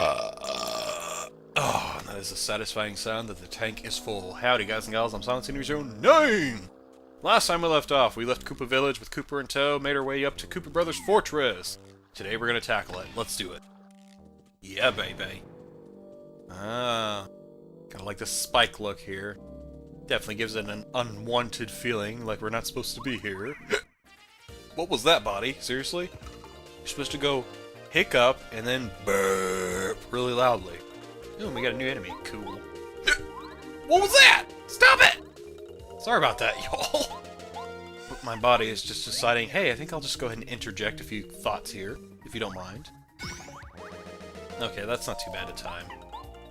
Oh, that is a satisfying sound that the tank is full. Howdy, guys and gals. I'm Silent Senior 09! Last time we left off, we left Koopa Village with Kooper in tow, made our way up to Koopa Brothers Fortress. Today we're gonna tackle it. Let's do it. Yeah, baby. Ah, kinda like the spike look here. Definitely gives it an unwanted feeling, like we're not supposed to be here. What was that, body? Seriously? You're supposed to go hiccup and then burp really loudly. Ooh, we got a new enemy. Cool. What was that? Stop it! Sorry about that, y'all. But my body is just deciding, hey, I think I'll just go ahead and interject a few thoughts here, if you don't mind. Okay, that's not too bad a time.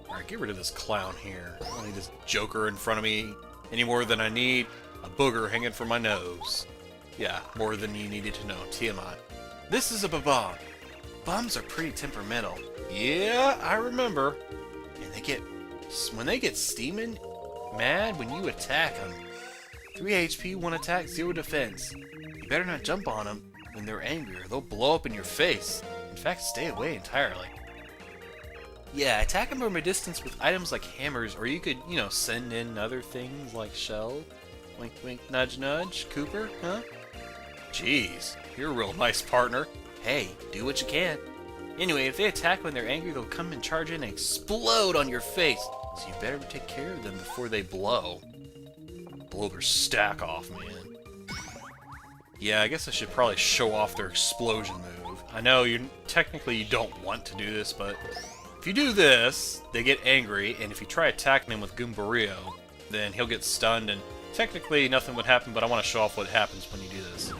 Alright, get rid of this clown here. I don't need this joker in front of me any more than I need a booger hanging from my nose. Yeah, more than you needed to know. TMI. This is a bob-omb. Bombs are pretty temperamental. Yeah, I remember. And when they get steaming mad when you attack them. 3 HP, 1 attack, 0 defense. You better not jump on them when they're angry or they'll blow up in your face. In fact, stay away entirely. Yeah, attack them from a distance with items like hammers, or you could, you know, send in other things like shell. Wink, wink, nudge, nudge. Cooper, huh? Jeez, you're a real nice partner. Hey, do what you can. Anyway, if they attack when they're angry, they'll come and charge in and explode on your face. So you better take care of them before they blow. Blow their stack off, man. Yeah, I guess I should probably show off their explosion move. I know you don't want to do this, but if you do this, they get angry, and if you try attacking him with Goombario, then he'll get stunned, and technically nothing would happen, but I want to show off what happens when you do this.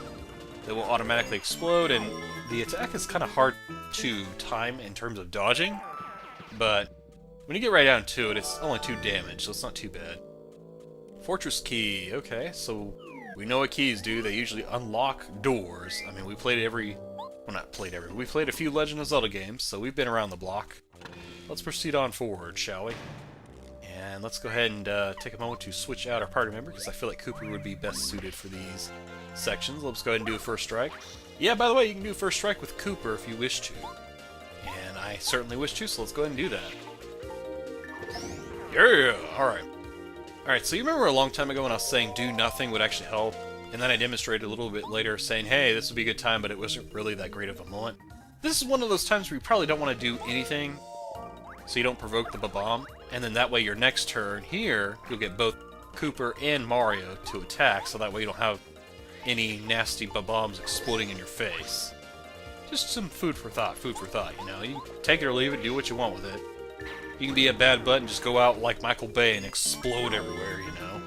They will automatically explode, and the attack is kind of hard to time in terms of dodging, but when you get right down to it, it's only 2 damage, so it's not too bad. Fortress key, okay, so we know what keys do. They usually unlock doors. I mean, we played we played a few Legend of Zelda games, so we've been around the block. Let's proceed on forward, shall we? And let's go ahead and take a moment to switch out our party member, because I feel like Cooper would be best suited for these sections. Let's go ahead and do a first strike. Yeah, by the way, you can do a first strike with Cooper if you wish to. And I certainly wish to, so let's go ahead and do that. Yeah! Alright. Alright, so you remember a long time ago when I was saying do nothing would actually help? And then I demonstrated a little bit later saying, hey, this would be a good time, but it wasn't really that great of a moment. This is one of those times where you probably don't want to do anything, so you don't provoke the bob-omb. And then that way your next turn here, you'll get both Cooper and Mario to attack, so that way you don't have any nasty bob-ombs exploding in your face. Just some food for thought, you know? You take it or leave it, do what you want with it. You can be a bad butt and just go out like Michael Bay and explode everywhere, you know?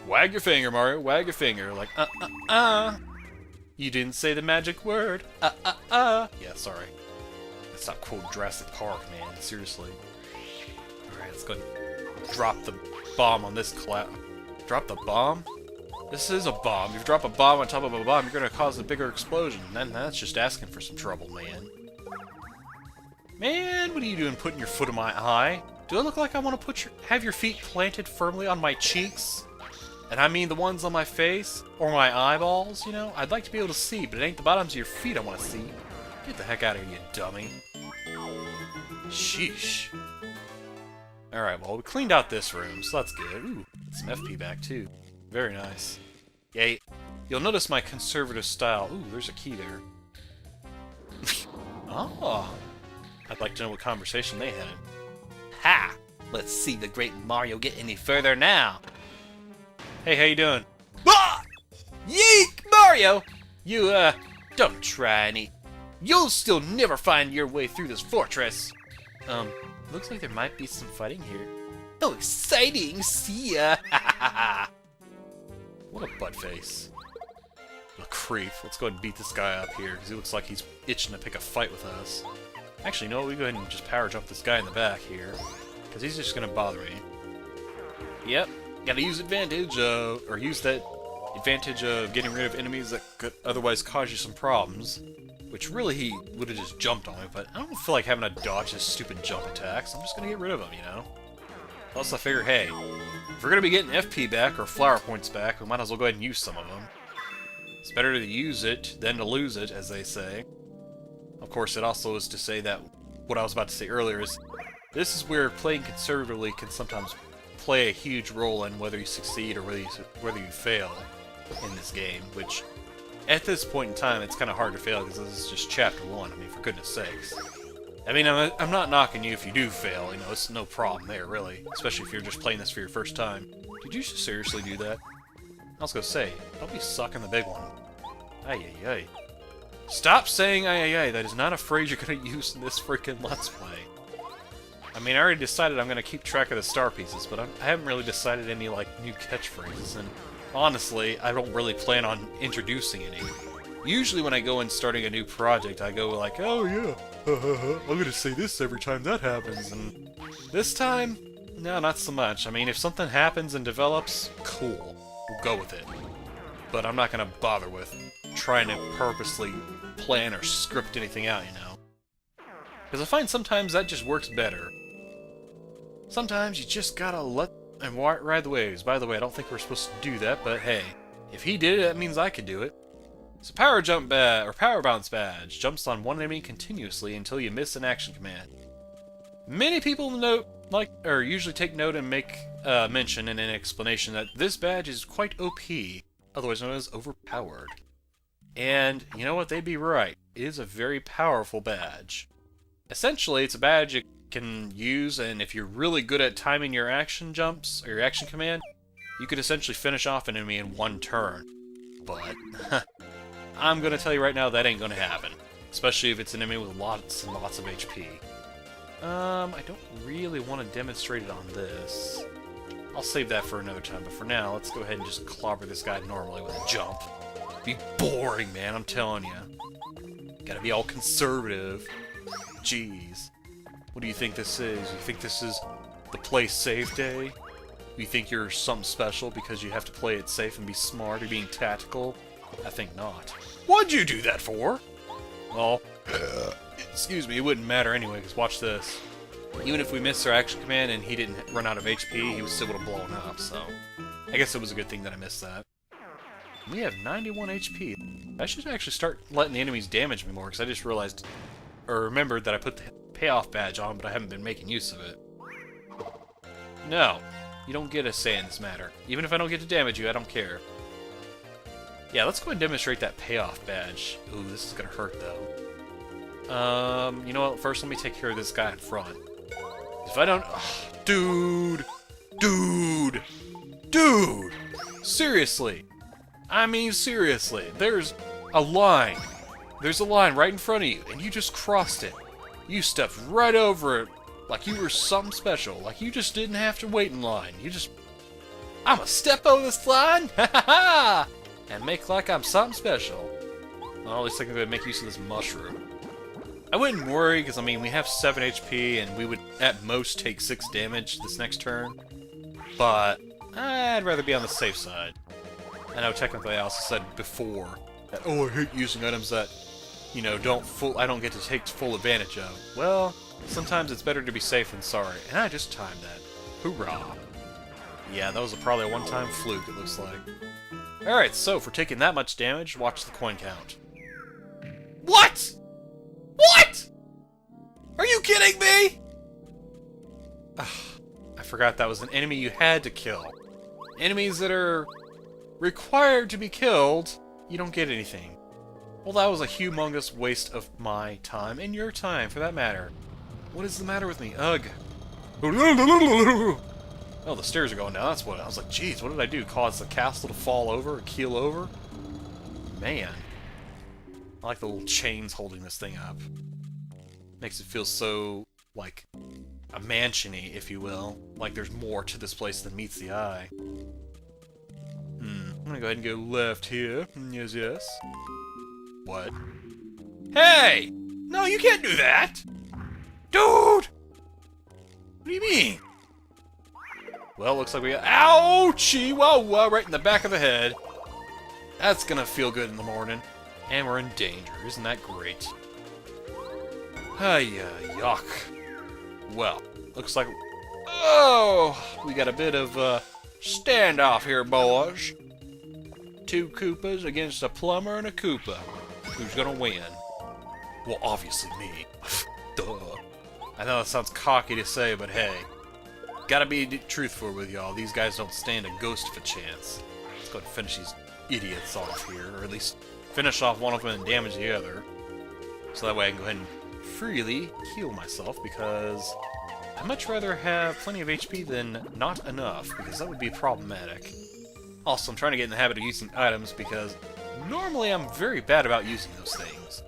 Wag your finger, Mario, wag your finger, like, You didn't say the magic word, Yeah, sorry. Let's not quote Jurassic Park, man, seriously. Alright, let's go ahead and drop the bomb on this cloud. Drop the bomb? This is a bomb. If you drop a bomb on top of a bomb, you're gonna cause a bigger explosion. And that's just asking for some trouble, man. Man, what are you doing putting your foot in my eye? Do I look like I want to have your feet planted firmly on my cheeks? And I mean the ones on my face? Or my eyeballs, you know? I'd like to be able to see, but it ain't the bottoms of your feet I want to see. Get the heck out of here, you dummy. Sheesh. Alright, well, we cleaned out this room, so that's good. Ooh, some FP back, too. Very nice. Yeah, you'll notice my conservative style. Ooh, there's a key there. Oh. I'd like to know what conversation they had. Ha! Let's see the great Mario get any further now. Hey, how you doing? Ah! Yeek, Mario! You, don't try any. You'll still never find your way through this fortress. Looks like there might be some fighting here. Oh, exciting! See ya! What a butt face. A creep. Let's go ahead and beat this guy up here, because he looks like he's itching to pick a fight with us. Actually, no, we go ahead and just power jump this guy in the back here, because he's just going to bother me. Yep, gotta use advantage, or use that advantage of getting rid of enemies that could otherwise cause you some problems. Which really he would have just jumped on me, but I don't feel like having to dodge his stupid jump attacks. I'm just going to get rid of him, you know? Plus I figure, hey, if we're going to be getting FP back or flower points back, we might as well go ahead and use some of them. It's better to use it than to lose it, as they say. Of course, it also is to say that what I was about to say earlier is, this is where playing conservatively can sometimes play a huge role in whether you succeed or whether you fail in this game, which, at this point in time, it's kind of hard to fail because this is just Chapter 1, I mean, for goodness sakes. I mean, I'm not knocking you if you do fail, you know, it's no problem there, really. Especially if you're just playing this for your first time. Did you seriously do that? I was gonna say, don't be sucking the big one. Ay-ay-ay. Stop saying ay-ay-ay, that is not a phrase you're gonna use in this freaking Let's Play. I mean, I already decided I'm gonna keep track of the star pieces, but I haven't really decided any, like, new catchphrases, and honestly, I don't really plan on introducing any. Usually when I go in starting a new project, I go like, oh yeah, I'm gonna say this every time that happens, and this time, no, not so much. I mean, if something happens and develops, cool, we'll go with it. But I'm not gonna bother with trying to purposely plan or script anything out, you know? Because I find sometimes that just works better. Sometimes you just gotta let and ride the waves. By the way, I don't think we're supposed to do that, but hey, if he did it, that means I could do it. So power bounce badge jumps on one enemy continuously until you miss an action command. Many people usually take note and make mention in an explanation that this badge is quite OP, otherwise known as overpowered. And you know what? They'd be right. It is a very powerful badge. Essentially, it's a badge you can use, and if you're really good at timing your action jumps or your action command, you could essentially finish off an enemy in one turn. But I'm gonna tell you right now that ain't gonna happen, especially if it's an enemy with lots and lots of HP. I don't really want to demonstrate it on this. I'll save that for another time, but for now, let's go ahead and just clobber this guy normally with a jump. Be boring, man, I'm telling you. Gotta be all conservative. Jeez. What do you think this is? You think this is the play safe day? You think you're something special because you have to play it safe and be smart or being tactical? I think not. What'd you do that for? Well, excuse me, it wouldn't matter anyway, because watch this. Even if we missed our action command and he didn't run out of HP, he was still would have blown up, so I guess it was a good thing that I missed that. We have 91 HP. I should actually start letting the enemies damage me more, because I just realized, or remembered that I put the payoff badge on, but I haven't been making use of it. No, you don't get a say in this matter. Even if I don't get to damage you, I don't care. Yeah, let's go ahead and demonstrate that payoff badge. Ooh, this is gonna hurt, though. You know what? First, let me take care of this guy in front. If I don't... Dude! Seriously! I mean, seriously. There's a line. There's a line right in front of you, and you just crossed it. You stepped right over it like you were something special. Like you just didn't have to wait in line. You just... I'm gonna step over this line! Ha ha ha! And make like I'm something special. Well, at least I can go ahead and make use of this mushroom. I wouldn't worry, because I mean, we have 7 HP, and we would at most take 6 damage this next turn. But I'd rather be on the safe side. I know technically I also said before that, oh, I hate using items that, you know, I don't get to take full advantage of. Well, sometimes it's better to be safe than sorry, and I just timed that. Hoorah! Yeah, that was probably a one-time fluke, it looks like. Alright, so for taking that much damage, watch the coin count. What?! What?! Are you kidding me?! I forgot that was an enemy you had to kill. Enemies that are required to be killed, you don't get anything. Well, that was a humongous waste of my time, and your time, for that matter. What is the matter with me? Ugh. Oh, the stairs are going down, that's what. I was like, geez, what did I do? Cause the castle to fall over or keel over? Man. I like the little chains holding this thing up. Makes it feel so, like, a mansion-y, if you will. Like there's more to this place than meets the eye. I'm gonna go ahead and go left here. Yes, yes. What? Hey! No, you can't do that! Dude! What do you mean? Well, looks like we got... Ouchie! Whoa, whoa, right in the back of the head. That's gonna feel good in the morning. And we're in danger. Isn't that great? Yuck. Well, looks like... Oh! We got a bit of standoff here, boys. 2 Koopas against a plumber and a Koopa. Who's gonna win? Well, obviously me. Duh. I know that sounds cocky to say, but hey, gotta be truthful with y'all. These guys don't stand a ghost of a chance. Let's go ahead and finish these idiots off here, or at least finish off one of them and damage the other. So that way I can go ahead and freely heal myself, because I'd much rather have plenty of HP than not enough, because that would be problematic. Also, I'm trying to get in the habit of using items, because normally I'm very bad about using those things.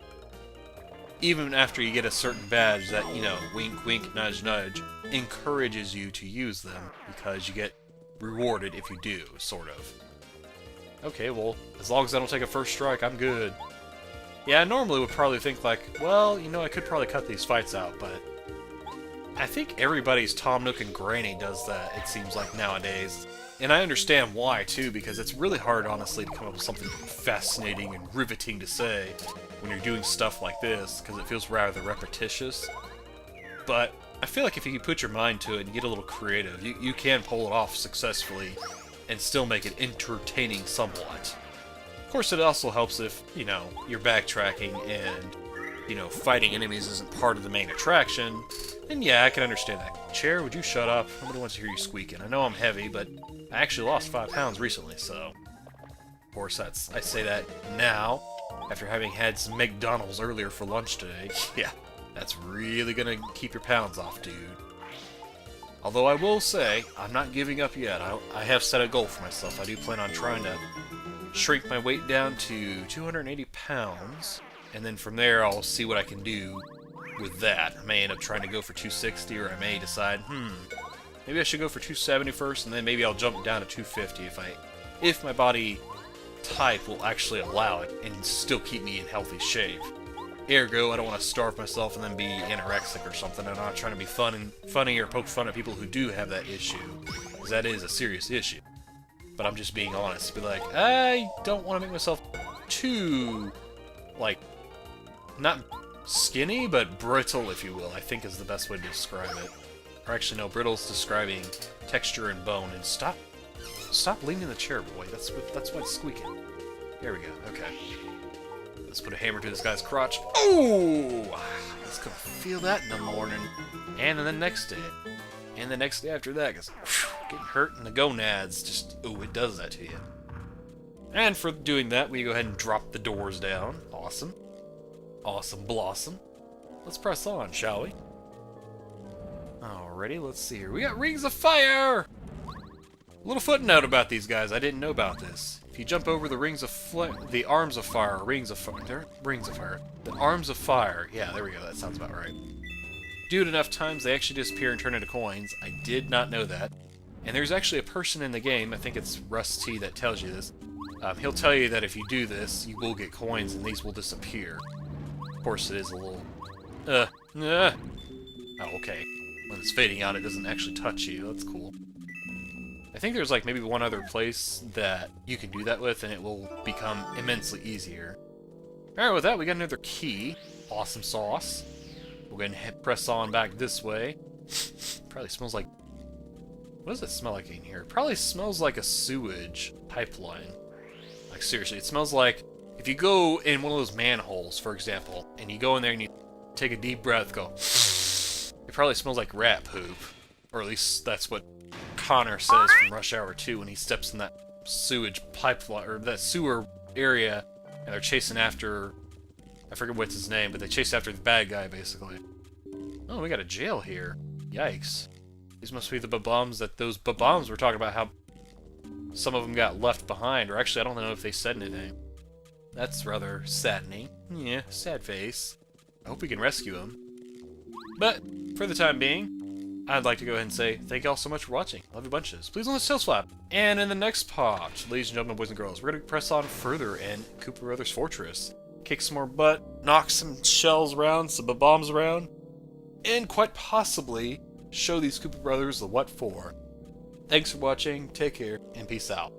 Even after you get a certain badge that, you know, wink wink, nudge nudge, encourages you to use them, because you get rewarded if you do, sort of. Okay, well, as long as I don't take a first strike, I'm good. Yeah, I normally would probably think like, well, you know, I could probably cut these fights out, but I think everybody's Tom Nook and Granny does that, it seems like nowadays. And I understand why, too, because it's really hard, honestly, to come up with something fascinating and riveting to say when you're doing stuff like this, because it feels rather repetitious. But I feel like if you put your mind to it and get a little creative, you can pull it off successfully and still make it entertaining somewhat. Of course, it also helps if, you know, you're backtracking and, you know, fighting enemies isn't part of the main attraction. And yeah, I can understand that. Chair, would you shut up? Nobody wants to hear you squeaking. I know I'm heavy, but I actually lost 5 pounds recently, so... Of course, I say that now, after having had some McDonald's earlier for lunch today. Yeah, that's really gonna keep your pounds off, dude. Although I will say, I'm not giving up yet. I have set a goal for myself. I do plan on trying to shrink my weight down to 280 pounds, and then from there I'll see what I can do with that. I may end up trying to go for 260, or I may decide, maybe I should go for 270 first, and then maybe I'll jump down to 250 if my body type will actually allow it and still keep me in healthy shape. Ergo, I don't want to starve myself and then be anorexic or something. I'm not trying to be funny or poke fun at people who do have that issue, because that is a serious issue. But I'm just being honest. Be like, I don't want to make myself too, like, not skinny, but brittle, if you will, I think is the best way to describe it. Or actually, no, brittle's describing texture and bone. And stop leaning the chair, boy. That's why it's squeaking. There we go. Okay. Let's put a hammer to this guy's crotch. Oh! Let's go feel that in the morning. And then the next day. And the next day after that, because getting hurt in the gonads, just, ooh, it does that to you. And for doing that, we go ahead and drop the doors down. Awesome. Awesome blossom. Let's press on, shall we? Alrighty, let's see here. We got Rings of Fire! A little footnote about these guys, I didn't know about this. If you jump over the the Arms of Fire, Rings of Fire, the Arms of Fire, yeah, there we go, that sounds about right. Do it enough times, they actually disappear and turn into coins. I did not know that. And there's actually a person in the game, I think it's Rusty that tells you this. He'll tell you that if you do this, you will get coins and these will disappear. Of course, it is a little... Oh, okay. When it's fading out, it doesn't actually touch you. That's cool. I think there's like maybe one other place that you can do that with, and it will become immensely easier. Alright, with that, we got another key. Awesome sauce. We're going to press on back this way. Probably smells like... What does it smell like in here? It probably smells like a sewage pipeline. Like, seriously, it smells like... If you go in one of those manholes, for example, and you go in there and you take a deep breath, go... It probably smells like rat poop. Or at least that's what Connor says from Rush Hour 2 when he steps in that sewage pipeline, or that sewer area, and they're chasing after... I forget what's his name, but they chase after the bad guy, basically. Oh, we got a jail here. Yikes. These must be the bob-ombs that those bob-ombs were talking about, how some of them got left behind, or actually I don't know if they said anything. That's rather saddening. Yeah, sad face. I hope we can rescue him. But, for the time being, I'd like to go ahead and say thank you all so much for watching. Love you bunches. Please don't let tail slap. And in the next part, ladies and gentlemen, boys and girls, we're going to press on further in Koopa Brothers Fortress. Kick some more butt, knock some shells around, some bombs around, and quite possibly show these Koopa Brothers the what for. Thanks for watching, take care, and peace out.